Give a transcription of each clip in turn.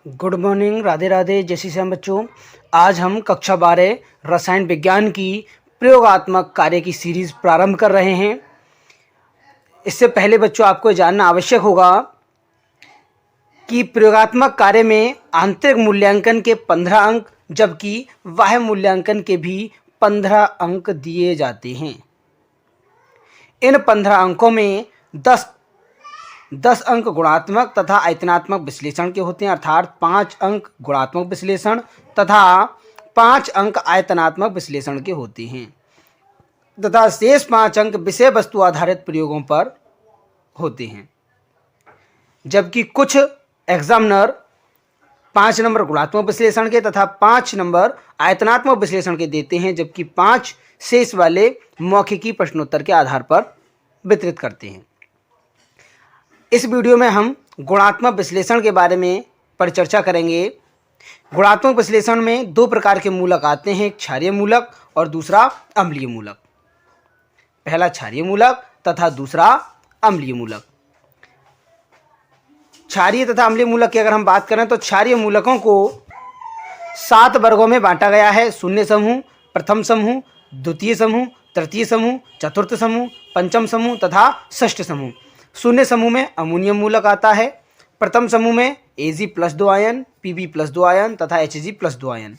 Good morning, Radhe Radhe, जय श्री श्याम बच्चों। आज हम कक्षा 12 रसायन विज्ञान की प्रयोगात्मक कार्य की सीरीज प्रारंभ कर रहे हैं। इससे पहले बच्चों आपको जानना आवश्यक होगा कि प्रयोगात्मक कार्य में आंतरिक मूल्यांकन के 15 अंक जबकि बाह्य मूल्यांकन के भी 15 अंक दिए जाते हैं। इन 15 अंकों में 10 अंक गुणात्मक तथा आयतनात्मक विश्लेषण के होते हैं, अर्थात 5 अंक गुणात्मक विश्लेषण तथा 5 अंक आयतनात्मक विश्लेषण के होते हैं तथा शेष 5 अंक विषय वस्तु आधारित प्रयोगों पर होते हैं। जबकि कुछ एग्जामिनर 5 नंबर गुणात्मक विश्लेषण के तथा 5 नंबर आयतनात्मक विश्लेषण के देते हैं, जबकि 5 शेष वाले मौखिकी प्रश्नोत्तर के आधार पर वितरित करते हैं। इस वीडियो में हम गुणात्मक विश्लेषण के बारे में परिचर्चा करेंगे। गुणात्मक विश्लेषण में 2 प्रकार के मूलक आते हैं, एक क्षारीय मूलक और दूसरा अम्लीय मूलक। पहला क्षारीय मूलक तथा दूसरा अम्लीय मूलक। क्षारीय तथा अम्लीय मूलक की अगर हम बात करें तो क्षारीय मूलकों को 7 वर्गों में बांटा गया है। शून्य समूह, प्रथम समूह, द्वितीय समूह, तृतीय समूह, चतुर्थ समूह, पंचम समूह तथा षष्ठ समूह। शून्य समूह में अमोनियम मूलक आता है। प्रथम समूह में Ag+2 आयन, Pb+2 आयन तथा Hg+2 आयन,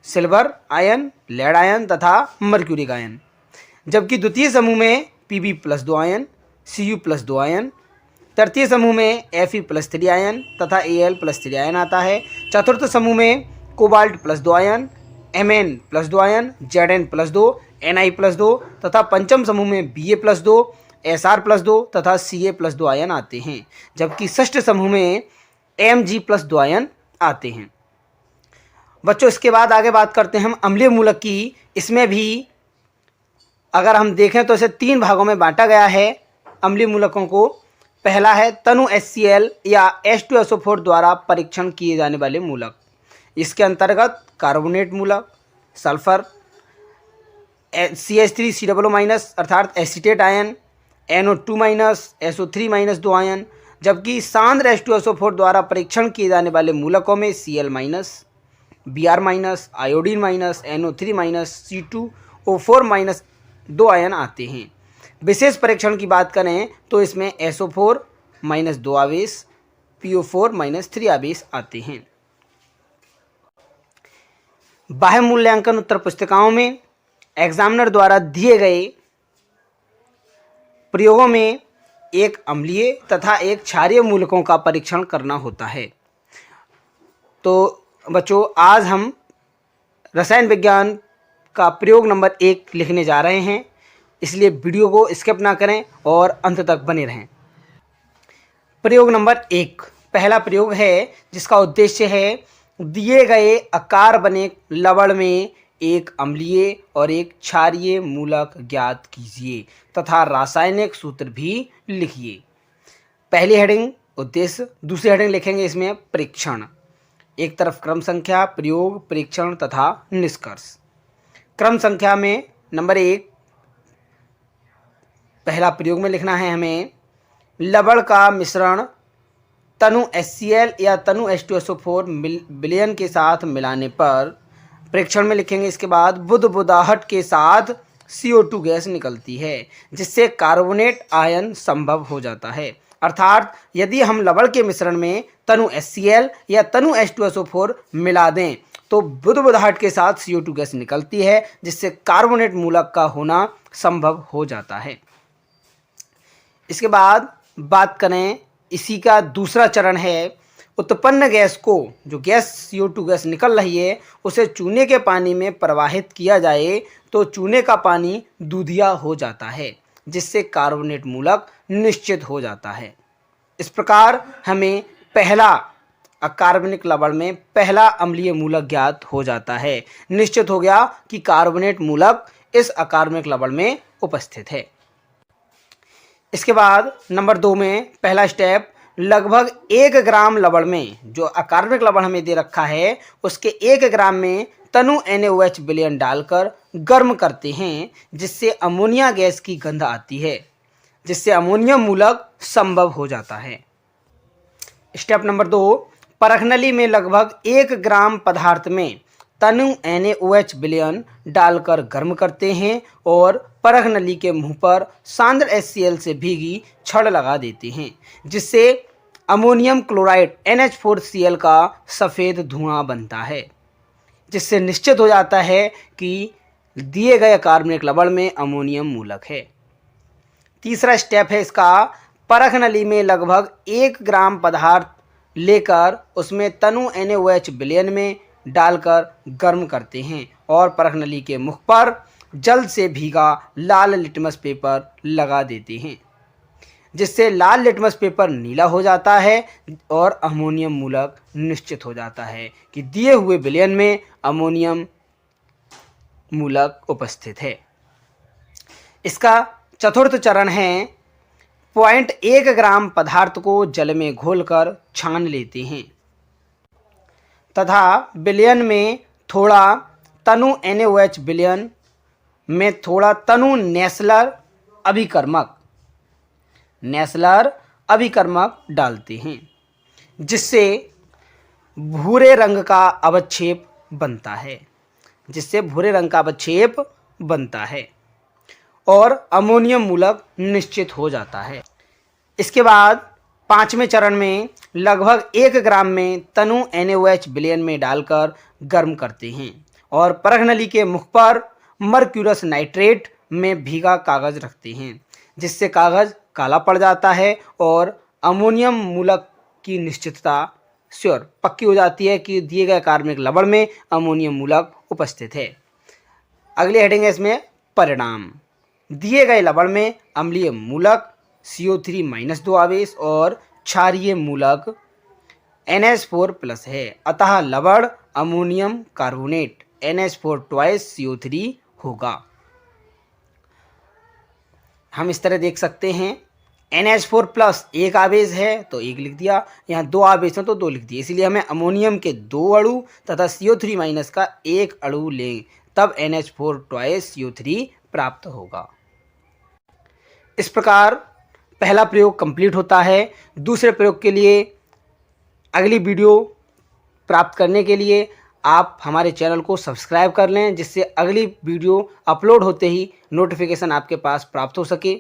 सिल्वर आयन, लेड आयन तथा मर्क्यूरिक आयन। जबकि द्वितीय समूह में Pb+2 आयन, Cu+2 आयन, तृतीय समूह में Fe+3 आयन तथा Al+3 आयन आता है। चतुर्थ समूह में कोबाल्ट+2 ion, Mn+2 ion, Zn+2, Ni+2 तथा पंचम समूह में Ba+2, Sr+2 तथा Ca+2 आयन आते हैं। जबकि षष्ठ समूह में Mg+2 आयन आते हैं। बच्चों इसके बाद आगे बात करते हैं हम अम्लीय मूलक की। इसमें भी अगर हम देखें तो इसे 3 भागों में बांटा गया है अम्लीय मूलकों को। पहला है तनु HCl या H2SO4 द्वारा परीक्षण किए जाने वाले मूलक। इसके अंतर्गत कार्बोनेट मूलक, सल्फर, CH3COO- अर्थात acetate ion, NO2-, SO3- 2 ion. जबकि सांद्र H2SO4 द्वारा परीक्षण किए जाने वाले मूलकों में Cl-, Br-, iodine-, NO3-, C2O4- 2 ion आते हैं। विशेष परीक्षण की बात करें तो इसमें SO4- 2 आवेश, PO4- 3 आवेश आते हैं। बाह्य मूल्यांकन उत्तर पुस्तिकाओं में एग्जामिनर द्वारा दिए गए प्रयोगों में एक अम्लीय तथा एक क्षारीय मूलकों का परीक्षण करना होता है। तो बच्चों आज हम रसायन विज्ञान का प्रयोग नंबर 1 लिखने जा रहे हैं, इसलिए वीडियो को स्किप ना करें और अंत तक बने रहें। प्रयोग नंबर 1 पहला प्रयोग है जिसका उद्देश्य है दिए गए आकार बने लवण में एक अम्लीय और एक क्षारीय मूलक ज्ञात कीजिए तथा रासायनिक सूत्र भी लिखिए। पहली हेडिंग उद्देश्य, दूसरी हेडिंग लिखेंगे इसमें परीक्षण। एक तरफ क्रम संख्या, प्रयोग, परीक्षण तथा निष्कर्ष। क्रम संख्या में नंबर 1 पहला प्रयोग में लिखना है हमें लवण का मिश्रण तनु HCl या तनु H2SO4 विलयन के साथ मिलाने पर। परीक्षण में लिखेंगे इसके बाद बुदबुदाहट के साथ CO2 गैस निकलती है जिससे कार्बोनेट आयन संभव हो जाता है। अर्थात यदि हम लवण के मिश्रण में तनु HCl या तनु H2SO4 मिला दें तो बुदबुदाहट के साथ CO2 गैस निकलती है जिससे कार्बोनेट मूलक का होना संभव हो जाता है। इसके बाद बात करें, इसी का दूसरा चरण है उत्पन्न गैस को, जो गैस CO2 गैस निकल रही है उसे चूने के पानी में प्रवाहित किया जाए तो चूने का पानी दूधिया हो जाता है जिससे कार्बोनेट मूलक निश्चित हो जाता है। इस प्रकार हमें पहला अकार्बनिक लवण में पहला अम्लीय मूलक ज्ञात हो जाता है। निश्चित हो गया कि कार्बोनेट मूलक इस अकार्बनिक लवण में उपस्थित है। इसके बाद नंबर 2 में पहला स्टेप, लगभग 1 ग्राम लवण में, जो अकार्बनिक लवण हमें दे रखा है उसके 1 ग्राम में तनु NaOH विलयन डालकर गर्म करते हैं जिससे अमोनिया गैस की गंध आती है, जिससे अमोनियम मूलक संभव हो जाता है। स्टेप नंबर 2, परखनली में लगभग 1 ग्राम पदार्थ में तनु NaOH विलयन डालकर गर्म करते हैं और परखनली के मुंह पर सांद्र HCl से भीगी छड़ लगा देते हैं, जिससे अमोनियम क्लोराइड NH4Cl का सफ़ेद धुआं बनता है, जिससे निश्चित हो जाता है कि दिए गए कार्बनिक लवण में अमोनियम मूलक है। तीसरा स्टेप है इसका, परखनली में लगभग 1 ग्राम पदार्थ लेकर उसमें तनु NaOH विलयन में डालकर गर्म करते हैं और परखनली के मुख पर जल्द से भीगा लाल लिटमस पेपर लगा देते हैं, जिससे लाल लिटमस पेपर नीला हो जाता है और अमोनियम मूलक निश्चित हो जाता है कि दिए हुए विलयन में अमोनियम मूलक उपस्थित है। इसका चतुर्थ चरण है 0.1 ग्राम पदार्थ को जल में घोलकर छान लेते हैं तथा विलयन में थोड़ा तनु NaOH विलयन में थोड़ा तनु नेस्लर अभिकर्मक डालते हैं, जिससे भूरे रंग का अवक्षेप बनता है और अमोनियम मूलक निश्चित हो जाता है। इसके बाद 5वें चरण में लगभग 1 ग्राम में तनु NaOH विलयन में डालकर गर्म करते हैं और परखनली के मुख पर मर्क्यूरस नाइट्रेट में भीगा कागज़ रखते हैं, जिससे कागज़ काला पड़ जाता है और अमोनियम मूलक की निश्चितता पक्की हो जाती है कि दिए गए कार्बनिक लवण में अमोनियम मूलक उपस्थित है। अगली हेडिंग है इसमें परिणाम। दिए गए लवण में अम्लीय मूलक CO3-2 आवेश और क्षारीय मूलक NH4+ है, अतः लवण अमोनियम कार्बोनेट NH4 CO3 होगा। हम इस तरह देख सकते हैं, NH4+ एक आवेश है तो 1 लिख दिया, यहाँ 2 आवेश हैं तो 2 लिख दिए, इसलिए हमें अमोनियम के 2 अणु तथा CO3- का 1 अणु लें, तब NH4 CO3 प्राप्त होगा। इस प्रकार पहला प्रयोग कंप्लीट होता है। दूसरे प्रयोग के लिए अगली वीडियो प्राप्त करने के लिए आप हमारे चैनल को सब्सक्राइब कर लें, जिससे अगली वीडियो अपलोड होते ही नोटिफिकेशन आपके पास प्राप्त हो सके।